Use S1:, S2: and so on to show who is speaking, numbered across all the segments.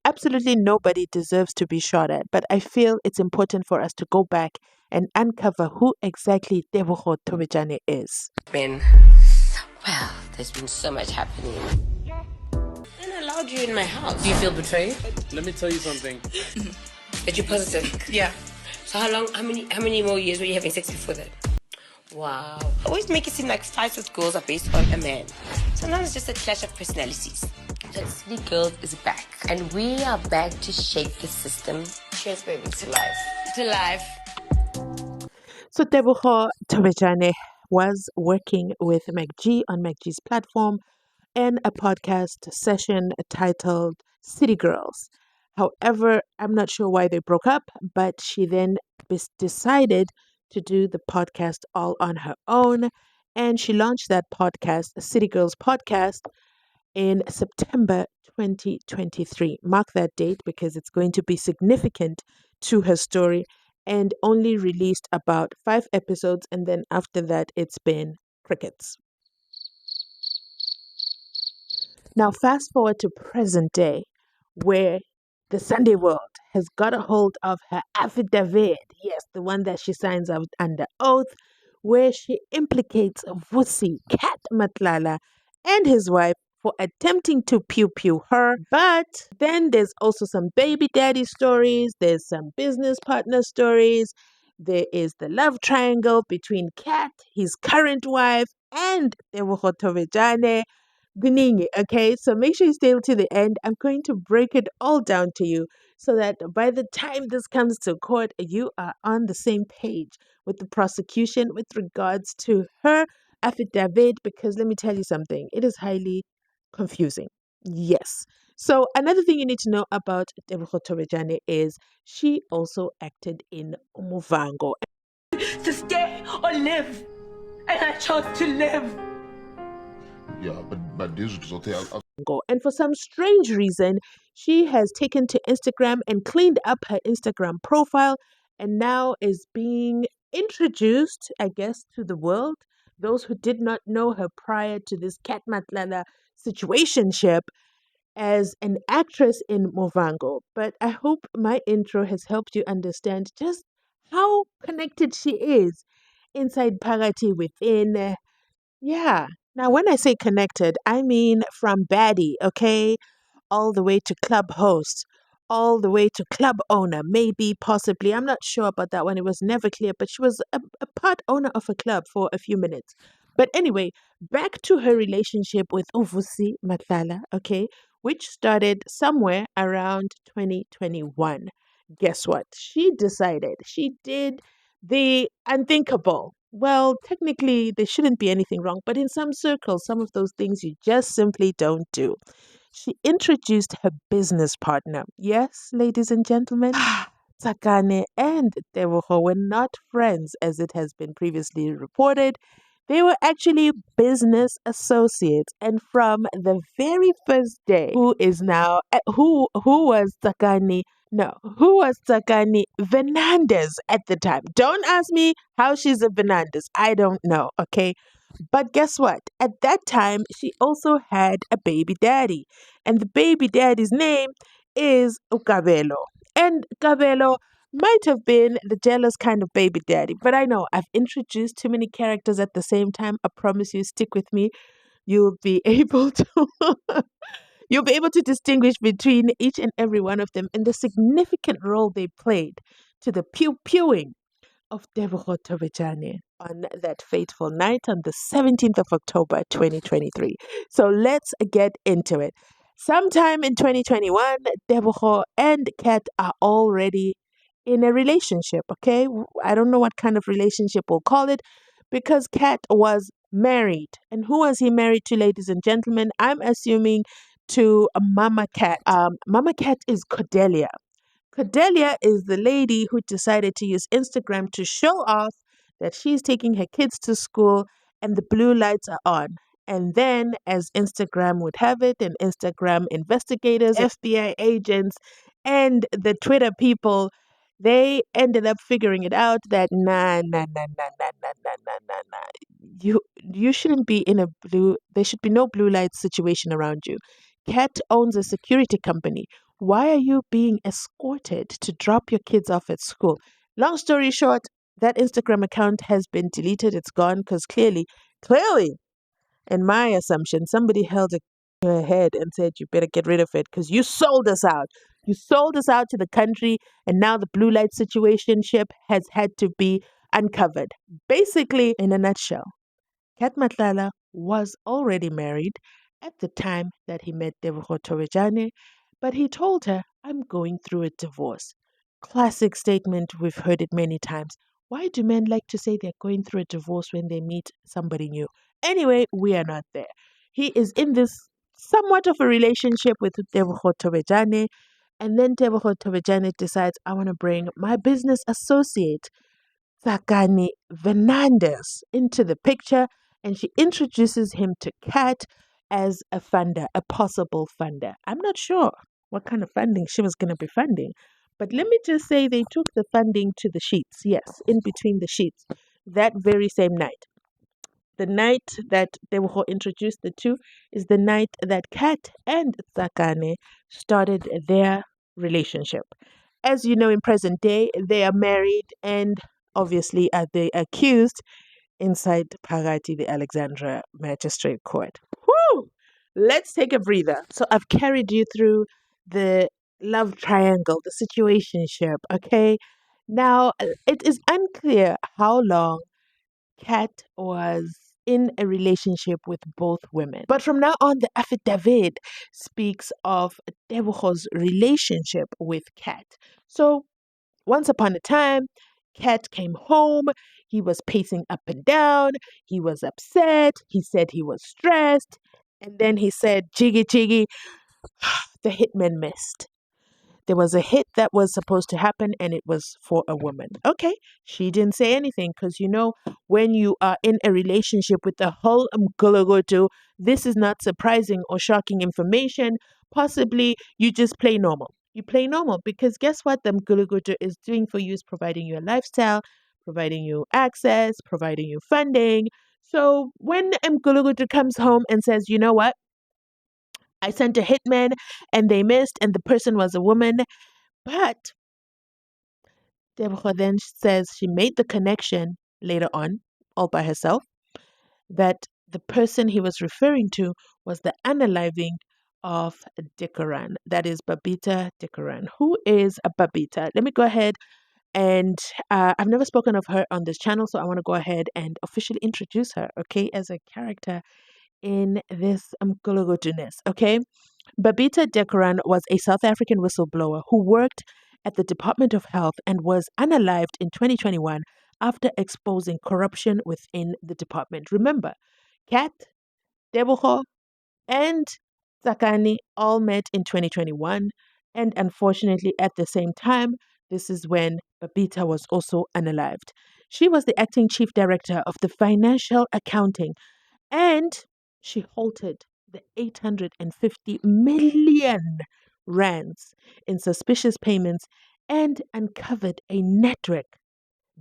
S1: absolutely nobody deserves to be shot at, but I feel it's important for us to go back and uncover who exactly TEBOGO THOBEJANE is.
S2: Well, there's been so much happening. I allowed you in my house.
S3: Do you feel betrayed?
S4: Let me tell you something.
S2: Are you positive?
S3: Yeah.
S2: So how many more years were you having sex before that? Wow. Always make it seem like fights with girls are based on a man. Sometimes it's just a clash of personalities. So City Girls is back. And we are back to shake the system. Cheers, baby, to life. To life.
S1: So TEBOGO THOBEJANE was working with MacG on MacG's platform and a podcast session titled City Girls. However, I'm not sure why they broke up, but she then decided to do the podcast all on her own. And she launched that podcast, City Girls Podcast, in September 2023. Mark that date because it's going to be significant to her story, and only released about 5 episodes, and then after that it's been crickets. Now fast forward to present day, where the Sunday World has got a hold of her affidavit, yes, the one that she signs out under oath, where she implicates Vusi, Cat Matlala, and his wife for attempting to pew-pew her. But then there's also some baby daddy stories, there's some business partner stories, there is the love triangle between Cat, his current wife, and TEBOGO THOBEJANE, Guningi. Okay, so make sure you stay till the end. I'm going to break it all down to you so that by the time this comes to court, you are on the same page with the prosecution with regards to her affidavit, because let me tell you something, it is highly confusing. Yes. So another thing you need to know about TEBOGO THOBEJANE is she also acted in Umuvango.
S3: To stay or live. And I chose to live.
S5: Yeah, but this is okay.
S1: And for some strange reason, she has taken to Instagram and cleaned up her Instagram profile and now is being introduced, I guess, to the world. Those who did not know her prior to this Cat Matlala situationship, as an actress in Movango. But I hope my intro has helped you understand just how connected she is inside Parati within. Yeah. Now, when I say connected, I mean from baddie, okay, all the way to club host, all the way to club owner, maybe, possibly. I'm not sure about that one. It was never clear, but she was a part owner of a club for a few minutes. But anyway, back to her relationship with Vusi Matlala, okay, which started somewhere around 2021. Guess what? She decided, she did the unthinkable. Well, technically, there shouldn't be anything wrong, but in some circles, some of those things you just simply don't do. She introduced her business partner. Yes, ladies and gentlemen, TSAKANI and TEBOGO were not friends as it has been previously reported. They were actually business associates, and from the very first day, who was TSAKANI? No, who was TSAKANI Fernandez at the time? Don't ask me how she's a Fernandez. I don't know, okay? But guess what? At that time, she also had a baby daddy, and the baby daddy's name is KABELO. And KABELO might have been the jealous kind of baby daddy, but I know I've introduced too many characters at the same time. I promise you, stick with me. You'll be able to you'll be able to distinguish between each and every one of them and the significant role they played to the pew-pewing of TEBOGO THOBEJANE on that fateful night on the 17th of October 2023. So let's get into it. Sometime in 2021, TEBOGO and Kat are already in a relationship, okay? I don't know what kind of relationship we'll call it, because Kat was married. And who was he married to, ladies and gentlemen? I'm assuming to Mama Cat. Mama Cat is Cordelia. Cordelia is the lady who decided to use Instagram to show off that she's taking her kids to school and the blue lights are on. And then, as Instagram would have it, and Instagram investigators, FBI agents, and the Twitter people, they ended up figuring it out that nah. You shouldn't be in there should be no blue light situation around you. Kat owns a security company, Why are you being escorted to drop your kids off at school? Long story short, that Instagram account has been deleted. It's gone because clearly, in my assumption, somebody held it to her head and said, you better get rid of it because you sold us out. You sold us out to the country, and now the blue light situationship has had to be uncovered. Basically, in a nutshell, Kat Matlala was already married at the time that he met TEBOGO THOBEJANE, but he told her, I'm going through a divorce. Classic statement, we've heard it many times. Why do men like to say they're going through a divorce when they meet somebody new? Anyway, we are not there. He is in this somewhat of a relationship with TEBOGO THOBEJANE, and then TEBOGO THOBEJANE decides, I want to bring my business associate, TSAKANI Fernandez, into the picture, and she introduces him to Kat as a funder, a possible funder. I'm not sure what kind of funding she was going to be funding, but let me just say they took the funding to the sheets, yes, in between the sheets, that very same night. The night that TEBOGO introduced the two is the night that Kat and TSAKANI started their relationship. As you know, in present day, they are married and obviously are they accused inside Parati, the Alexandra Magistrate Court. Whew! Let's take a breather. So I've carried you through the love triangle, the situationship, okay? Now, it is unclear how long Kat was in a relationship with both women. But from now on, the affidavit speaks of TEBOGO's relationship with Kat. So once upon a time, Kat came home. He was pacing up and down. He was upset. He said he was stressed. And then he said, Jiggy, Jiggy, the hitman missed. There was a hit that was supposed to happen and it was for a woman. Okay, she didn't say anything because when you are in a relationship with the whole MGULUKUDU, this is not surprising or shocking information. Possibly you just play normal. You play normal because guess what the MGULUKUDU is doing for you is providing you a lifestyle, providing you access, providing you funding. So when MGULUKUDU comes home and says, you know what? I sent a hitman and they missed and the person was a woman. But Deborah then says she made the connection later on, all by herself, that the person he was referring to was the unaliving of DEOKARAN. That is BABITA DEOKARAN. Who is a BABITA? Let me go ahead and I've never spoken of her on this channel, so I want to go ahead and officially introduce her, okay, as a character in this MGULUKUDU-ness, okay? BABITA DEOKARAN was a South African whistleblower who worked at the Department of Health and was unalived in 2021 after exposing corruption within the department. Remember, Kat, TEBOGO, and TSAKANI all met in 2021, and unfortunately, at the same time, this is when BABITA was also unalived. She was the acting chief director of the financial accounting, and she halted the 850 million rands in suspicious payments and uncovered a network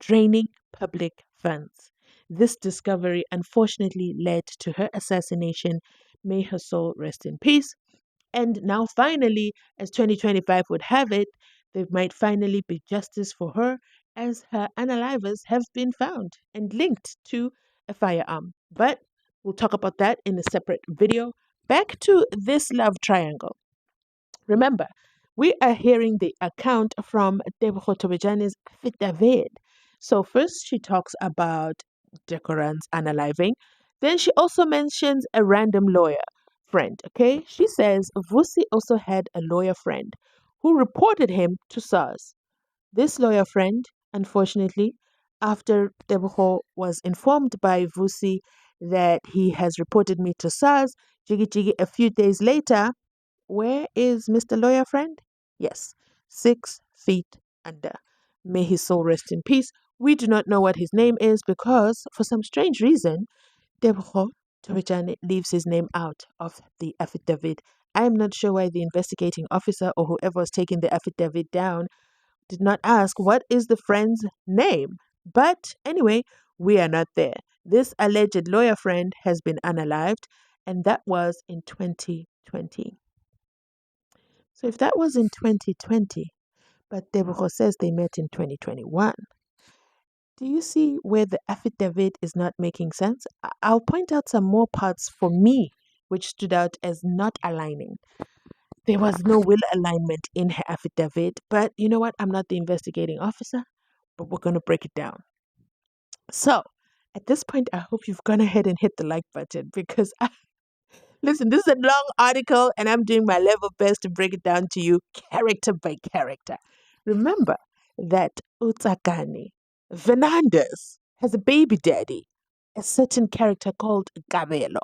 S1: draining public funds. This discovery unfortunately led to her assassination. May her soul rest in peace. And now, finally, as 2025 would have it, there might finally be justice for her as her unalivers have been found and linked to a firearm. But we'll talk about that in a separate video. Back to this love triangle. Remember, we are hearing the account from TEBOGO THOBEJANE'S affidavit. So first she talks about DEOKARAN's unaliving. Then she also mentions a random lawyer friend, okay? She says Vusi also had a lawyer friend who reported him to SARS. This lawyer friend, unfortunately, after TEBOGO was informed by Vusi that he has reported me to SARS, Jiggy Jiggy, a few days later, where is Mr. Lawyer Friend? Yes, 6 feet under. May his soul rest in peace. We do not know what his name is because, for some strange reason, TEBOGO THOBEJANE leaves his name out of the affidavit. I am not sure why the investigating officer or whoever was taking the affidavit down did not ask what is the friend's name. But anyway, we are not there. This alleged lawyer friend has been unalived, and that was in 2020. So if that was in 2020, but TEBOGO says they met in 2021, do you see where the affidavit is not making sense? I'll point out some more parts for me which stood out as not aligning. There was no will alignment in her affidavit, but you know what? I'm not the investigating officer, but we're going to break it down. So, at this point, I hope you've gone ahead and hit the like button because, listen, this is a long article and I'm doing my level best to break it down to you character by character. Remember that TSAKANI, Fernandez, has a baby daddy, a certain character called KABELO.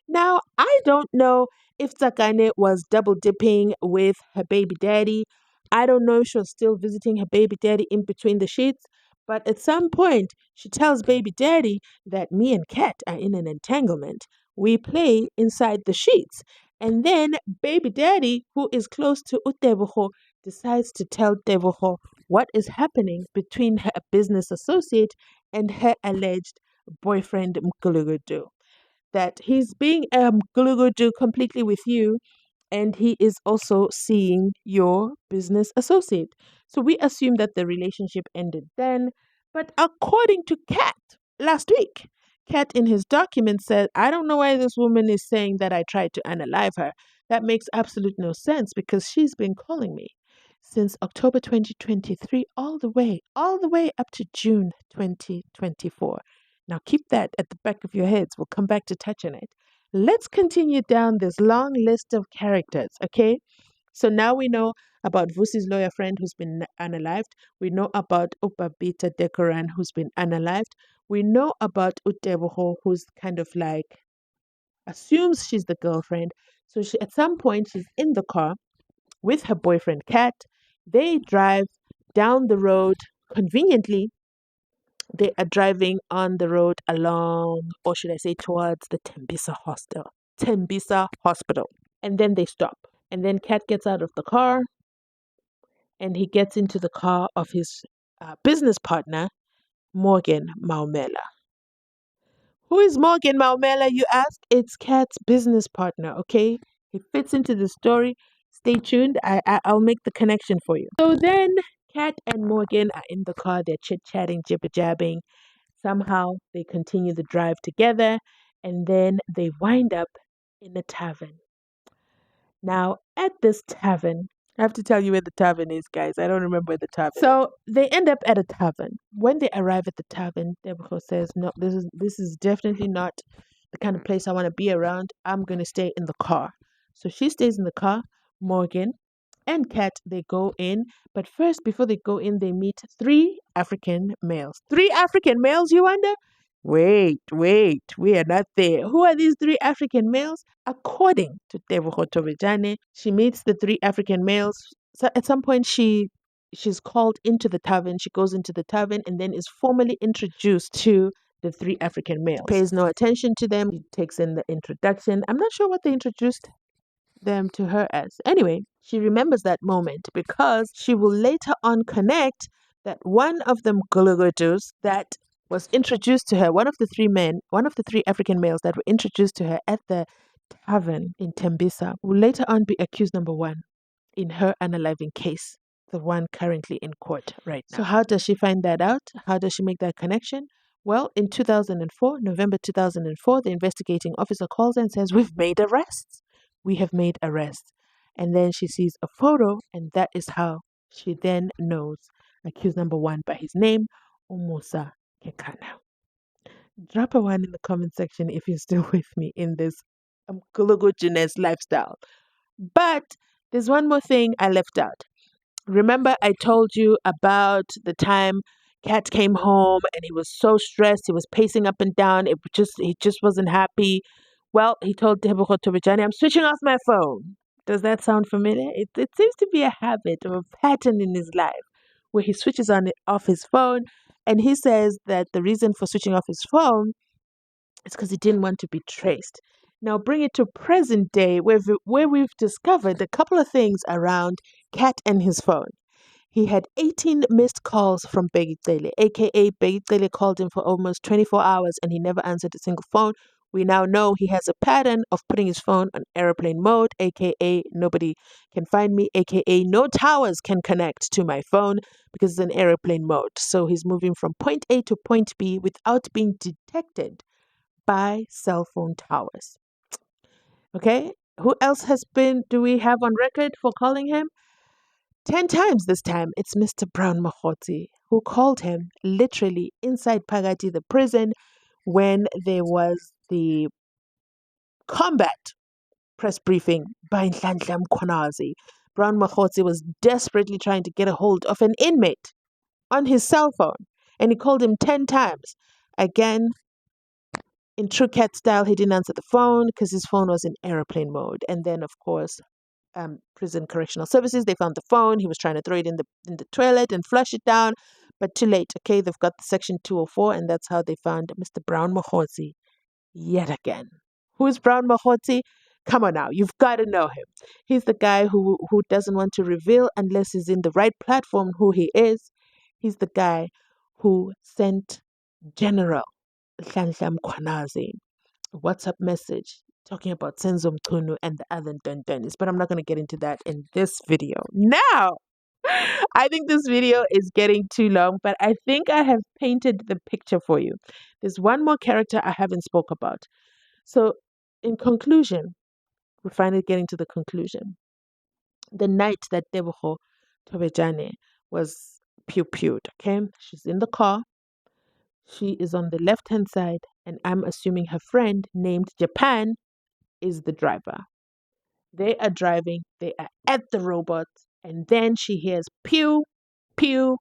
S1: Now, I don't know if TSAKANI was double dipping with her baby daddy. I don't know if she was still visiting her baby daddy in between the sheets. But at some point, she tells baby daddy that me and Kat are in an entanglement. We play inside the sheets. And then baby daddy, who is close to TEBOGO, decides to tell TEBOGO what is happening between her business associate and her alleged boyfriend MGULUKUDU. That he's being MGULUKUDU completely with you, and he is also seeing your business associate. So we assume that the relationship ended then. But according to Kat last week, Kat in his document said, I don't know why this woman is saying that I tried to unalive her. That makes absolute no sense because she's been calling me since October 2023 all the way up to June 2024. Now keep that at the back of your heads. We'll come back to touch on it. Let's continue down this long list of characters, okay? So now we know about Vusi's lawyer friend who's been unalived. We know about BABITA DEOKARAN who's been unalived. We know about TEBOGO who's kind of like assumes she's the girlfriend. So she at some point she's in the car with her boyfriend Kat. They drive down the road conveniently. They are driving on the road along, or should I say, towards the TEMBISA hospital. And then they stop. And then Kat gets out of the car and he gets into the car of his business partner, Morgan MAUMELA. Who is Morgan MAUMELA, you ask? It's Kat's business partner, okay? He fits into the story. Stay tuned. I'll make the connection for you. So then Kat and Morgan are in the car. They're chit-chatting, jibber-jabbing. Somehow they continue the drive together and then they wind up in a tavern. Now, at this tavern, I have to tell you where the tavern is, guys. I don't remember where the tavern is. So they end up at a tavern. When they arrive at the tavern, TEBOGO says, no, this is definitely not the kind of place I want to be around. I'm going to stay in the car. So she stays in the car. Morgan and Kat, they go in. But first, before they go in, they meet 3 African males. 3 African males, you wonder? Wait, we are not there. Who are these 3 African males? According to TEBOGO THOBEJANE, she meets the 3 African males. So at some point, she's called into the tavern. She goes into the tavern and then is formally introduced to the 3 African males. Pays no attention to them. She takes in the introduction. I'm not sure what they introduced them to her as. Anyway, she remembers that moment because she will later on connect that one of the MGULUKUDUs that was introduced to her, one of the 3 African males that were introduced to her at the tavern in TEMBISA, will later on be accused number 1 in her unaliving case, the one currently in court right now. So how does she find that out? How does she make that connection? Well, in 2004, November 2004, the investigating officer calls and says, we've made arrests. We have made arrests. And then she sees a photo, and that is how she then knows accused number 1 by his name, Umusa Kekana. Drop a 1 in the comment section if you're still with me in this GNU's lifestyle. But there's one more thing I left out. Remember I told you about the time Kat came home and he was so stressed, he was pacing up and down, he just wasn't happy. Well, he told TEBOGO THOBEJANE, I'm switching off my phone. Does that sound familiar? It seems to be a habit or a pattern in his life where he switches off his phone, and he says that the reason for switching off his phone is because he didn't want to be traced. Now bring it to present day where we've discovered a couple of things around Kat and his phone. He had 18 missed calls from BHEKI, aka BHEKI called him for almost 24 hours and he never answered a single phone, We now know he has a pattern of putting his phone on airplane mode, aka nobody can find me, aka no towers can connect to my phone because it's in airplane mode. So he's moving from point A to point B without being detected by cell phone towers. Okay? Who else do we have on record for calling him? 10 times this time. It's Mr. Brown Mogotsi who called him literally inside Pagati, the prison, when there was the combat press briefing by Nhlanhla Mkhwanazi. Brown Mogotsi was desperately trying to get a hold of an inmate on his cell phone, and he called him 10 times. Again, in true cat style, he didn't answer the phone because his phone was in airplane mode. And then, of course, prison correctional services, they found the phone. He was trying to throw it in the toilet and flush it down, but too late. Okay, they've got the section 204, and that's how they found Mr. Brown Mogotsi yet again. Who is Brown Mogotsi? Come on now, you've got to know him. He's the guy who doesn't want to reveal unless he's in the right platform who he is. He's the guy who sent General Nhlanhla Mkhwanazi a WhatsApp message talking about Senzo Mchunu and the other Ntontonis, but I'm not going to get into that in this video. Now, I think this video is getting too long, but I think I have painted the picture for you. There's one more character I haven't spoke about. So, in conclusion, we're finally getting to the conclusion. The night that TEBOGO THOBEJANE was pew-pewed, okay? She's in the car. She is on the left-hand side, and I'm assuming her friend named Japan is the driver. They are driving, they are at the robot, and then she hears pew, pew,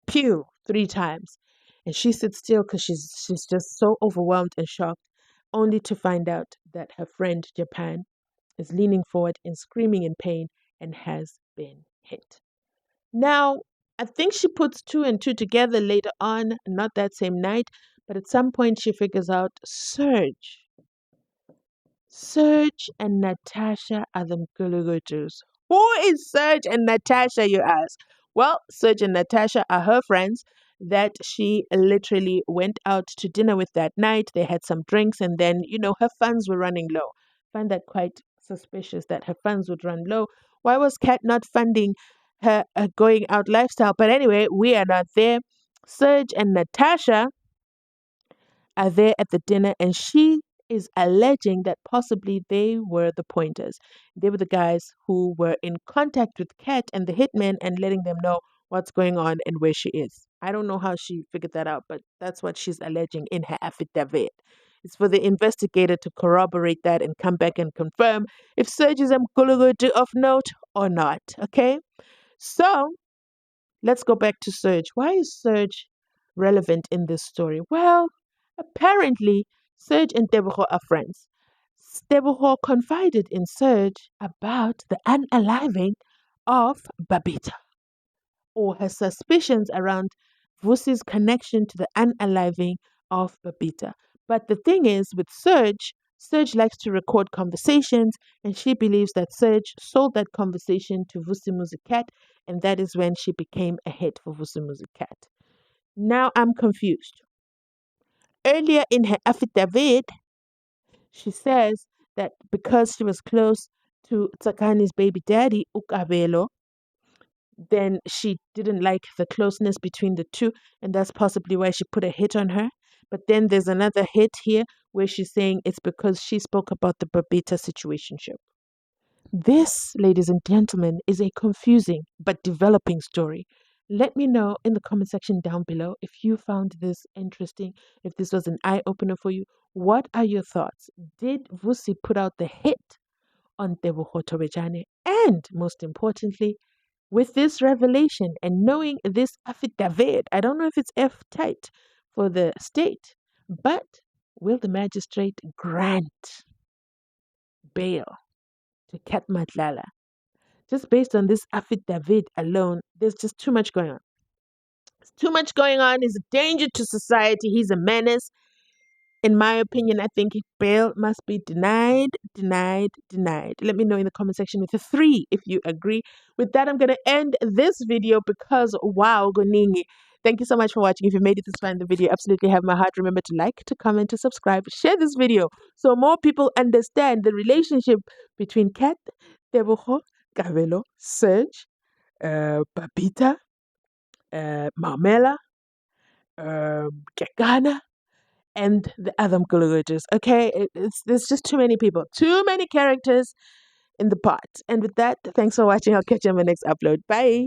S1: pew 3 times. And she sits still because she's just so overwhelmed and shocked, only to find out that her friend Japan is leaning forward and screaming in pain and has been hit. Now, I think she puts 2 and 2 together later on, not that same night, but at some point she figures out SERGE. SERGE and NATASHA are the MGULUKUDUs. Who is SERGE and NATASHA, you ask? Well, SERGE and NATASHA are her friends that she literally went out to dinner with that night. They had some drinks, and then, her funds were running low. I find that quite suspicious that her funds would run low. Why was Kat not funding her going out lifestyle? But anyway, we are not there. SERGE and NATASHA are there at the dinner, and she is alleging that possibly they were the pointers. They were the guys who were in contact with Kat and the hitman and letting them know what's going on and where she is. I don't know how she figured that out, but that's what she's alleging in her affidavit. It's for the investigator to corroborate that and come back and confirm if SERGE is a MGULUKUDU of note or not. Okay? So, let's go back to SERGE. Why is SERGE relevant in this story? Well, apparently, SERGE and TEBOGO are friends. TEBOGO confided in SERGE about the unaliving of BABITA, or her suspicions around VUSI'S connection to the unaliving of BABITA. But the thing is, with SERGE likes to record conversations, and she believes that SERGE sold that conversation to Vusimuzi Cat, and that is when she became a hit for Vusimuzi Cat. Now I'm confused. Earlier in her affidavit, she says that because she was close to TSAKANI's baby daddy, KABELO, then she didn't like the closeness between the two, and that's possibly why she put a hit on her. But then there's another hit here where she's saying it's because she spoke about the BABITA situationship. This, ladies and gentlemen, is a confusing but developing story. Let me know in the comment section down below if you found this interesting, if this was an eye-opener for you. What are your thoughts? Did Vusi put out the hit on TEBOGO THOBEJANE? And most importantly, with this revelation and knowing this affidavit, I don't know if it's F-tight for the state, but will the magistrate grant bail to Kat Matlala? Just based on this affidavit alone, there's just too much going on. There's too much going on. He's a danger to society. He's a menace. In my opinion, I think bail must be denied. Let me know in the comment section with a 3 if you agree. With that, I'm going to end this video because, wow, Goningi, Thank you so much for watching. If you made it this far in the video, absolutely have my heart. Remember to like, to comment, to subscribe, share this video so more people understand the relationship between Kat, TEBOGO, KABELO, SERGE, BABITA, MAUMELA, KAKANA, and the other MGULUKUDUs. Okay, there's just too many people, too many characters in the pot. And with that, thanks for watching. I'll catch you on my next upload. Bye.